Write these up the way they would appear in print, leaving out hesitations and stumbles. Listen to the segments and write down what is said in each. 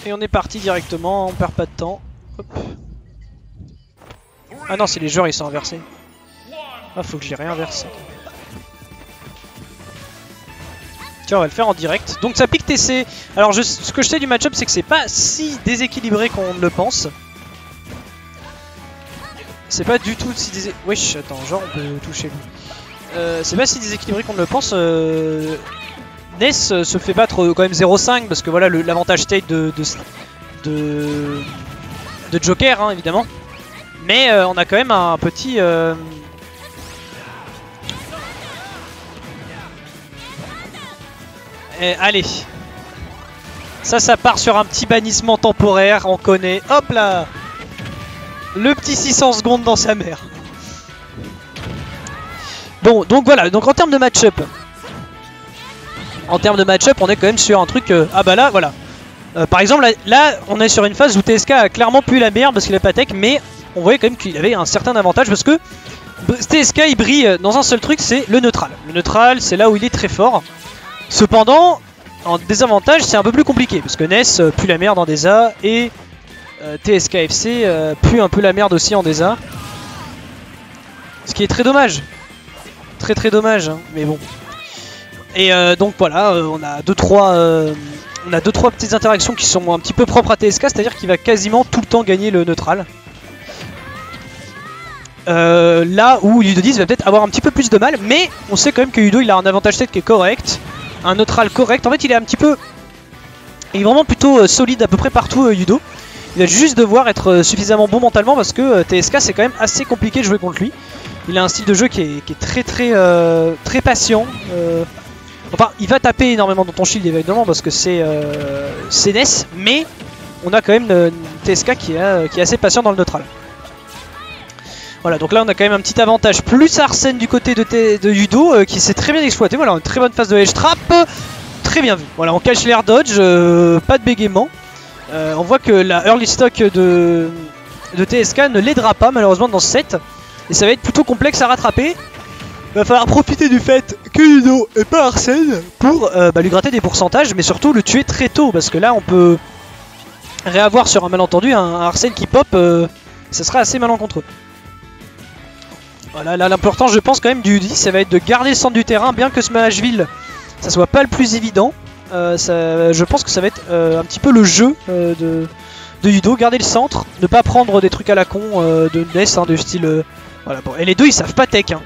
Et on est parti directement, on perd pas de temps. Hop. Ah non, c'est les joueurs, ils sont inversés. Ah, faut que j'y réinverse. Tiens, on va le faire en direct. Donc ça pique TC. Alors ce que je sais du match-up, c'est que c'est pas si déséquilibré qu'on le pense. C'est pas du tout si déséquilibré. Wesh, attends, genre on peut toucher lui. C'est pas si déséquilibré qu'on ne le pense. Ness se fait battre quand même 0-5 parce que voilà l'avantage state de Joker, hein, évidemment. Mais on a quand même un petit... allez. Ça part sur un petit bannissement temporaire, on connaît. Hop là. Le petit 600 secondes dans sa mère. Bon, donc voilà, donc en termes de match-up. On est quand même sur un truc... ah bah là, voilà. Par exemple, là, on est sur une phase où TSK a clairement pu la merde parce qu'il a pas tech, mais on voyait quand même qu'il avait un certain avantage parce que TSK il brille dans un seul truc, c'est le neutral. Le neutral, c'est là où il est très fort. Cependant, en désavantage, c'est un peu plus compliqué parce que Ness pue la merde en DESA et TSKFC pue un peu la merde aussi en DESA. Ce qui est très dommage. Très dommage, hein, mais bon. Et donc voilà, on a 2-3 petites interactions qui sont un petit peu propres à TSK, c'est-à-dire qu'il va quasiment tout le temps gagner le neutral. Là où Udo10 va peut-être avoir un petit peu plus de mal, mais on sait quand même que Udo il a un avantage set qui est correct, un neutral correct. En fait il est un petit peu... Il est vraiment plutôt solide à peu près partout Udo. Il va juste devoir être suffisamment bon mentalement parce que TSK c'est quand même assez compliqué de jouer contre lui. Il a un style de jeu qui est très patient. Enfin, il va taper énormément dans ton shield évidemment parce que c'est Ness, mais on a quand même TSK qui est assez patient dans le neutral. Voilà, donc là on a quand même un petit avantage plus Arsène du côté de Udo qui s'est très bien exploité. Voilà, une très bonne phase de edge trap, très bien vu. Voilà, on cache l'air dodge, pas de bégaiement. On voit que la early stock de TSK ne l'aidera pas malheureusement dans ce set. Et ça va être plutôt complexe à rattraper. Il va falloir profiter du fait que Udo et pas Arsène pour lui gratter des pourcentages, mais surtout le tuer très tôt. Parce que là on peut réavoir sur un malentendu un Arsène qui pop, ça sera assez malencontreux. Voilà, là l'important je pense quand même du Udo10, ça va être de garder le centre du terrain, bien que ce Smashville ça soit pas le plus évident. Je pense que ça va être un petit peu le jeu de Udo, garder le centre, ne pas prendre des trucs à la con de Ness, hein, de style... voilà, bon. Et les deux ils savent pas tech. Hein.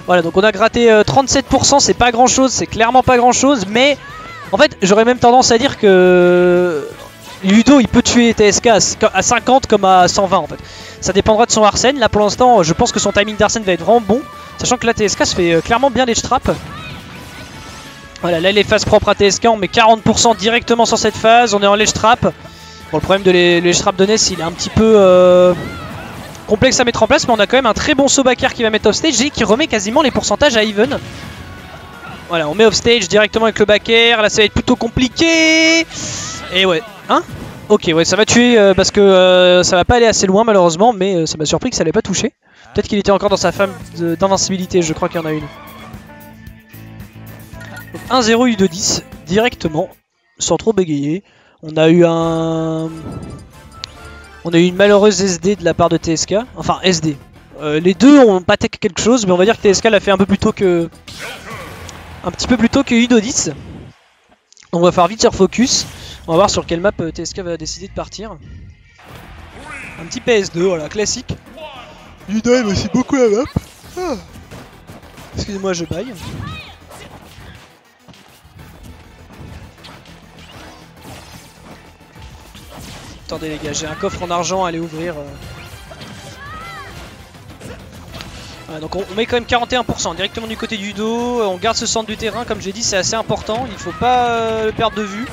Voilà, donc on a gratté 37%, c'est pas grand chose, c'est clairement pas grand chose, mais en fait j'aurais même tendance à dire que Udo il peut tuer TSK à 50 comme à 120 en fait. Ça dépendra de son Arsène. Là pour l'instant je pense que son timing d'Arsène va être vraiment bon, sachant que la TSK se fait clairement bien l'edge trap. Voilà, là les phases propres à TSK, on met 40% directement sur cette phase, on est en ledge trap. Bon, le problème de l'edge trap de Ness il est un petit peu complexe à mettre en place, mais on a quand même un très bon saut back air qui va mettre offstage et qui remet quasiment les pourcentages à even. Voilà, on met offstage directement avec le back air, là ça va être plutôt compliqué. Et ouais, hein? Ok, ouais, ça va tuer parce que ça va pas aller assez loin malheureusement, mais ça m'a surpris que ça allait pas toucher. Peut-être qu'il était encore dans sa phase d'invincibilité, je crois qu'il y en a une. 1-0 Udo10 directement, sans trop bégayer. On a eu une malheureuse SD de la part de TSK. Enfin SD. Les deux ont pas tech quelque chose, mais on va dire que TSK l'a fait un peu plus tôt que... Un petit peu plus tôt que Udo10. On va faire vite sur focus. On va voir sur quelle map TSK va décider de partir. Un petit PS2, voilà, classique. Udo aime aussi beaucoup la map. Ah. Excusez-moi, je baille. Attendez les gars, j'ai un coffre en argent à aller ouvrir. Voilà, donc on met quand même 41% directement du côté du dos. On garde ce centre du terrain, comme j'ai dit, c'est assez important. Il faut pas le perdre de vue.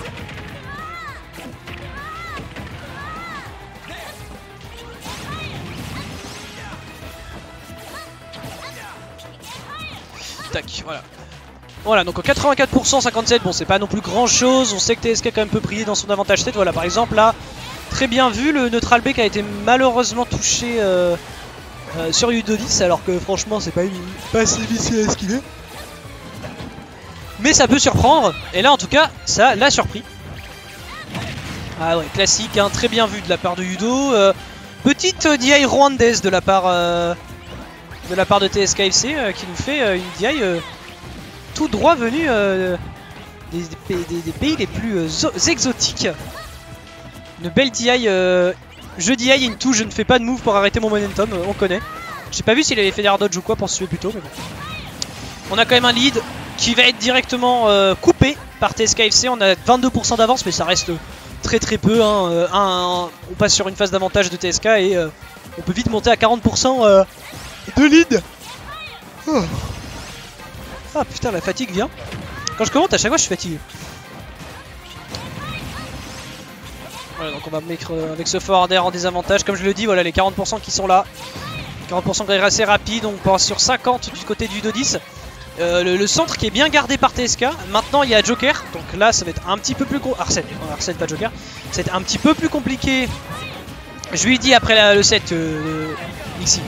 Tac, voilà. Voilà, donc 84%, 57%, bon c'est pas non plus grand chose. On sait que TSK quand même peut briller dans son avantage tête. Voilà, par exemple là, très bien vu, le neutral B qui a été malheureusement touché sur Udo10, alors que franchement c'est pas si difficile à esquiver. Mais ça peut surprendre, et là en tout cas ça l'a surpris. Ah ouais, classique, hein, très bien vu de la part de Yudo. Petite DI rwandaise de la part de TSKFC qui nous fait une DI tout droit venue des pays les plus exotiques. Une belle DI. Je DI into, je ne fais pas de move pour arrêter mon momentum, on connaît. J'ai pas vu s'il avait fait des dodge ou quoi pour se tuer plus tôt, mais bon. On a quand même un lead qui va être directement coupé par TSKFC. On a 22% d'avance, mais ça reste très très peu. Hein. On passe sur une phase d'avantage de TSK et on peut vite monter à 40% de lead. Oh. Ah putain, la fatigue vient. Quand je commente, à chaque fois je suis fatigué. Voilà, donc on va mettre avec ce forward air en désavantage. Comme je le dis, voilà les 40% qui sont là. 40% qui est assez rapide, on passe sur 50 du côté du Udodis. Le centre qui est bien gardé par TSK. Maintenant il y a Joker, donc là ça va être un petit peu plus Arsène, Arsène pas Joker. Ça va être un petit peu plus compliqué. Je lui ai dit après le set Nixie.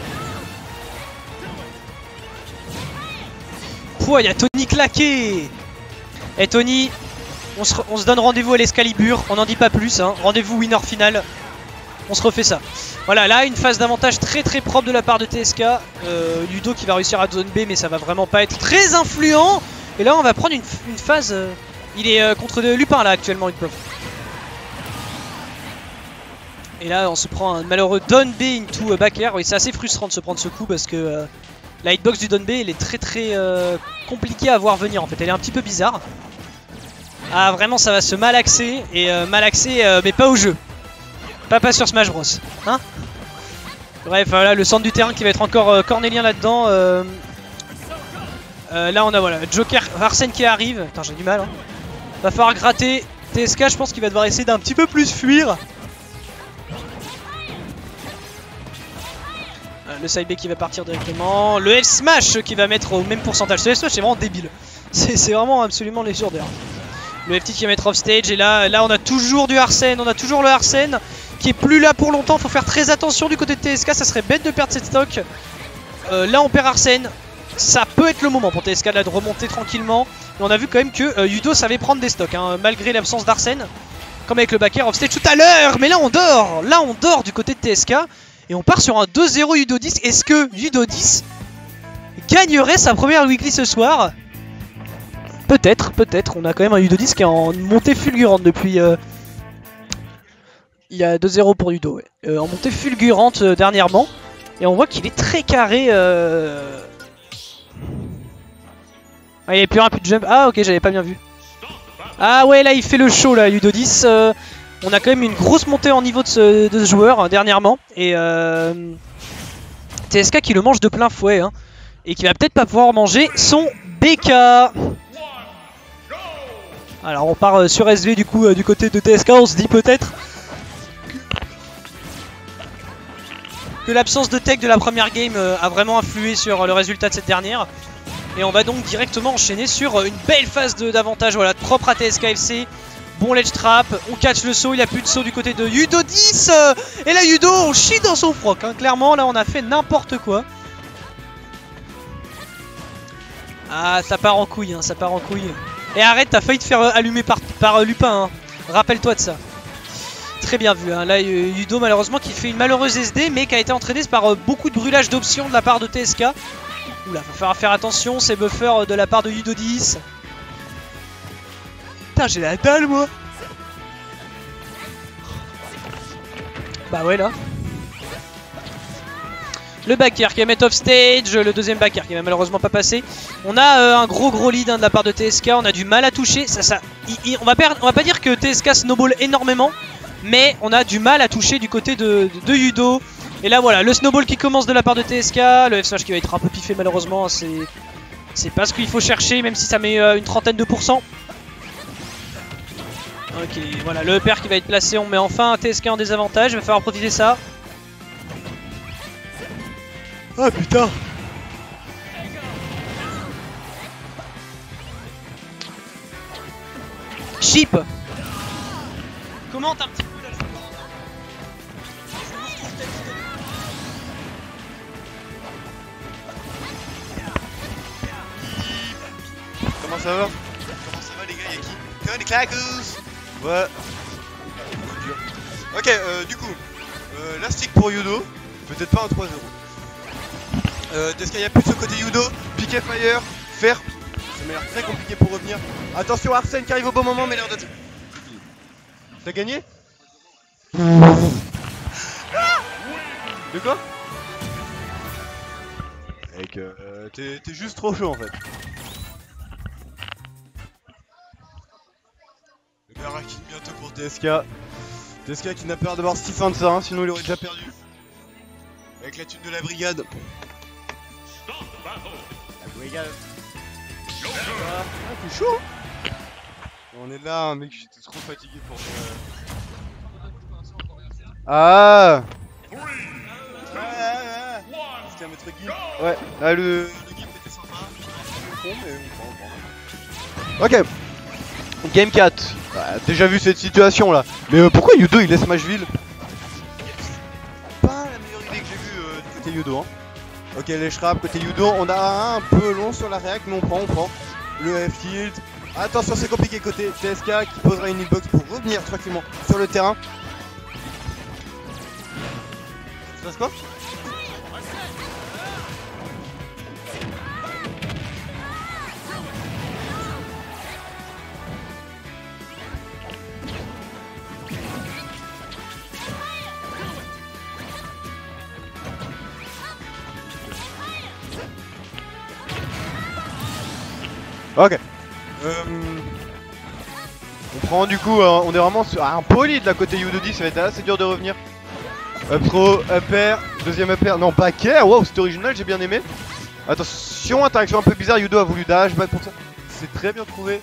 Pouah, il y a Tony claqué. Et Tony, on se donne rendez-vous à l'Escalibur, on n'en dit pas plus, hein. Rendez-vous winner final. On se refait ça. Voilà, là une phase d'avantage très très propre de la part de TSK. Ludo qui va réussir à zone B, mais ça va vraiment pas être très influent. Et là on va prendre une phase. Il est contre Lupin là actuellement, une pauvre. Et là on se prend un malheureux down B into back air. Oui, c'est assez frustrant de se prendre ce coup parce que la hitbox du down B elle est très très compliquée à voir venir en fait. Elle est un petit peu bizarre. Ah vraiment ça va se malaxer. Et malaxer mais pas au jeu. Pas sur Smash Bros. Hein. Bref, voilà le centre du terrain qui va être encore cornélien là-dedans. Là on a voilà Joker, Arsène qui arrive. Putain j'ai du mal. Hein. Va falloir gratter. TSK je pense qu'il va devoir essayer d'un petit peu plus fuir. Le side B qui va partir directement. Le F smash qui va mettre au même pourcentage. Ce F smash c'est vraiment débile. C'est vraiment absolument légendaire. Le FT qui va mettre off stage. Et là on a toujours du Arsène. On a toujours le Arsène qui est plus là pour longtemps. Faut faire très attention du côté de TSK. Ça serait bête de perdre cette stock. Là on perd Arsène. Ça peut être le moment pour TSK là de remonter tranquillement. Et on a vu quand même que Yudo savait prendre des stocks hein, malgré l'absence d'Arsène. Comme avec le back air off stage tout à l'heure. Mais là on dort. Là on dort du côté de TSK. Et on part sur un 2-0 Udodis. Est-ce que Udodis gagnerait sa première weekly ce soir? Peut-être, peut-être. On a quand même un Udodis qui est en montée fulgurante depuis... Il y a 2-0 pour Udo. Ouais. En montée fulgurante dernièrement. Et on voit qu'il est très carré. Ah, il n'y avait plus un peu de jump. Ah ok, j'avais pas bien vu. Ah ouais, là il fait le show là, Udodis. On a quand même une grosse montée en niveau de ce joueur dernièrement. Et TSK qui le mange de plein fouet. Hein, et qui va peut-être pas pouvoir manger son BK. Alors on part sur SV du coup du côté de TSK. On se dit peut-être que l'absence de tech de la première game a vraiment influé sur le résultat de cette dernière. Et on va donc directement enchaîner sur une belle phase d'avantage voilà, propre à TSKFC. Bon ledge trap, on catch le saut, il n'y a plus de saut du côté de Udodis. Et là Udo, on chie dans son froc, hein. Clairement là on a fait n'importe quoi. Ah ça part en couille, hein, ça part en couille. Et arrête, t'as failli te faire allumer par Lupin, hein. Rappelle-toi de ça. Très bien vu, hein. Là Udo malheureusement qui fait une malheureuse SD mais qui a été entraîné par beaucoup de brûlage d'options de la part de TSK. Oula, va falloir faire attention, ces buffers de la part de Udodis. Putain, j'ai la dalle moi. Bah ouais là. Le back air qui va mettre off stage, le deuxième back air qui va malheureusement pas passer. On a un gros lead hein, de la part de TSK, on a du mal à toucher. On va pas dire que TSK snowball énormément, mais on a du mal à toucher du côté de Udo. Et là voilà, le snowball qui commence de la part de TSK, le F-Smash qui va être un peu piffé malheureusement, c'est pas ce qu'il faut chercher même si ça met une trentaine de pourcents. Ok, voilà, le upper qui va être placé, on met enfin un TSK en désavantage, il va falloir profiter de ça. Ah putain. Chip. Commente un petit peu là. Comment ça va? Comment ça va les gars, y'a qui? Que les claqueuses? Ouais. dur. Ok, du coup, la stick pour Yudo, peut-être pas un 3-0. TSK, il y a plus de ce côté Yudo, piqué fire, faire. Ça m'a l'air très compliqué pour revenir. Attention, Arsène qui arrive au bon moment, mais l'air d'être. T'as gagné? De quoi? Mec, t'es juste trop chaud en fait. Le gars Rakin bientôt pour TSK. TSK qui n'a peur d'avoir Steve fin de ça, hein, sinon il aurait déjà perdu. Avec la thune de la brigade. La brigade. Ah, t'es chaud. On est là, hein, mec, j'étais trop fatigué pour. Ah. C'était un maître Guim. Ouais, là le game était sympa. Ok. Game 4. Bah, déjà vu cette situation là. Mais pourquoi Yudo il laisse Mashville? Pas la meilleure idée que j'ai vue du côté Yudo. Hein. Ok, les shrap côté Yudo. On a un peu long sur la réac, mais on prend. Le F-Tilt. Attention, c'est compliqué côté TSK qui posera une hitbox pour revenir tranquillement sur le terrain. Ça se passe quoi? Ok. On prend du coup, on est vraiment sur un poly de la côté Yudo, ça va être assez dur de revenir. Up throw, up air, deuxième up air, non back air, wow c'est original, j'ai bien aimé. Attention, interaction un peu bizarre, Yudo a voulu dash back pour ça. C'est très bien trouvé. Et ouais,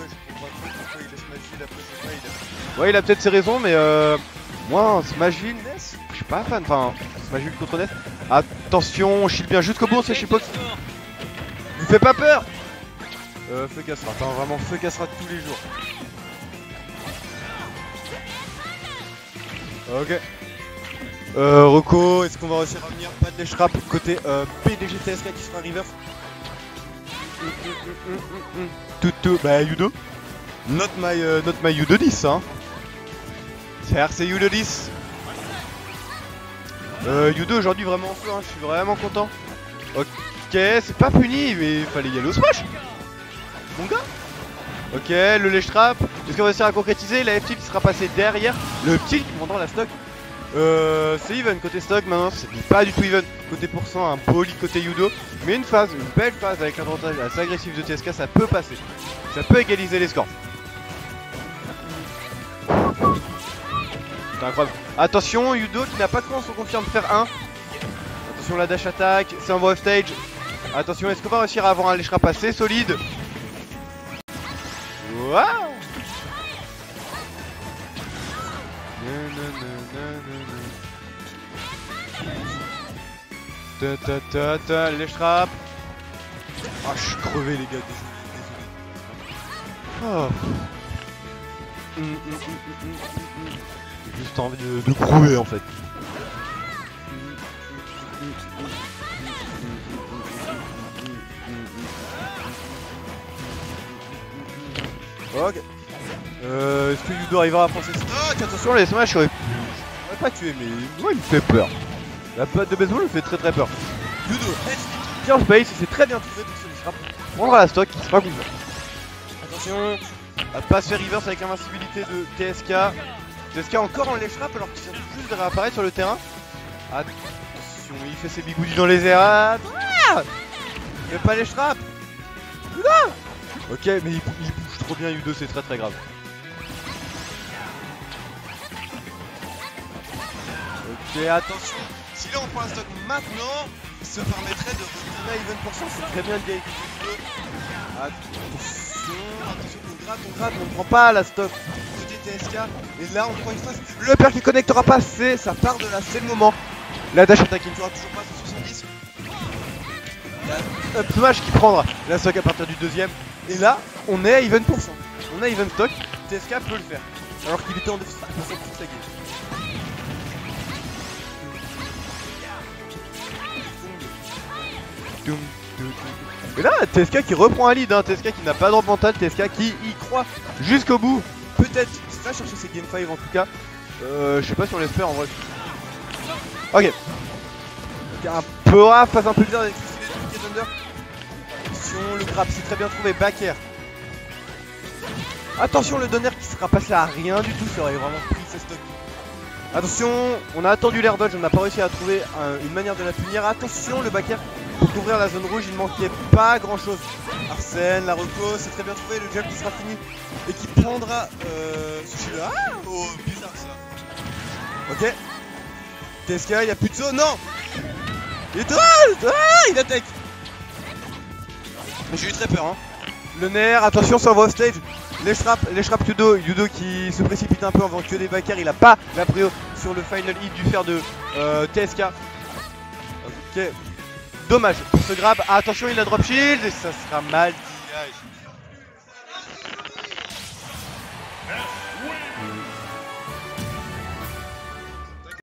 je comprends pas pourquoi il laisse Smashville après, c'est pas, ouais il a peut-être ses raisons, mais moi Smashville, Ness, je suis pas fan, enfin Smashville contre Ness. Attention, on shield bien jusqu'au bout, c'est shitbox. Il fait pas peur. Feu cassera, attends vraiment feu cassera tous les jours. Ok. Rocco, est-ce qu'on va réussir à revenir? Pas de dash trap côté PDG TSK qui sera reverse. Tout, bah Yudo. Not my Yudo 10 hein. C'est Yudo 10. Yudo aujourd'hui vraiment en feu, hein, je suis vraiment content. Ok, c'est pas puni, mais il fallait y aller au smash. Mon gars. Ok, le ledge trap. Est-ce qu'on va réussir à concrétiser? La F-tilt qui sera passée derrière. Le tilt pendant la stock. C'est even côté stock maintenant, c'est pas du tout even. Côté pourcent, un poly côté Yudo. Mais une phase, une belle phase avec l'avantage assez agressif de TSK, ça peut passer. Ça peut égaliser les scores. C'est incroyable. Attention, Yudo qui n'a pas de chance, on confirme faire 1. Attention la dash attack, c'est un off stage. Attention, est-ce qu'on va réussir à avoir un ledge trap assez solide? Waouh! Les trappes. Ah, je suis crevé les gars, désolé. Oh. J'ai juste envie de crever en fait. Ok. Est-ce que Yudo arrivera à penser ça? Attention, les smash, j'aurais pas tué, mais moi il me fait peur. La patte de baseball me fait très peur. Yudo, bien space, il s'est très bien trouvé pour se frappe. Prendre à la stock, c'est pas con. Attention, à pas se faire reverse avec l'invincibilité de TSK. TSK encore en ledge trap alors qu'il vient juste de réapparaître sur le terrain. Attention, il fait ses bigoudis dans les airs. Ah, il fait pas ledge trap. Yudo. Ok, mais il bouge trop bien Yudo, c'est très grave. Ok, attention, si là on prend un stock maintenant, il se permettrait de retourner à even %, c'est très bien le gars avec Yudo. Attention, on gratte, on ne prend pas la stock côté TSK. Et là on prend une phase, le père qui connectera pas, ça part de là, c'est le moment. La dash attack, il ne fera toujours pas 70. Up smash qui prendra la stock à partir du deuxième. Et là, on est à even %. On a even stock, TSK peut le faire. Alors qu'il était en déficit pour toute sa game. Et là, TSK qui reprend un lead, hein. TSK qui n'a pas de drop mental, TSK qui y croit jusqu'au bout. Peut-être prêt à chercher ses game 5 en tout cas. Je sais pas si on l'espère en vrai. Ok. Un Pora passe un peu bizarre avec le Thunder. Attention, le grab, c'est très bien trouvé. Back air. Attention, le donner qui sera passé à rien du tout, ça aurait vraiment pris ses stocks. Attention, on a attendu l'air dodge, on n'a pas réussi à trouver une manière de la punir. Attention, le back air pour couvrir la zone rouge, il ne manquait pas grand chose. Arsène, la reco, c'est très bien trouvé, le jab qui sera fini et qui prendra ce là. Ah, oh, bizarre ça. Ok. TSK, il n'y a plus de zone, non. Il est il attaque. J'ai eu très peur, hein. Le nerf, attention, ça va off stage. Les shrap Yudo qui se précipite un peu avant que des backers. Il a pas la prio sur le final hit du fer de TSK. Ok. Dommage pour ce grab. Attention, il a drop shield et ça sera mal.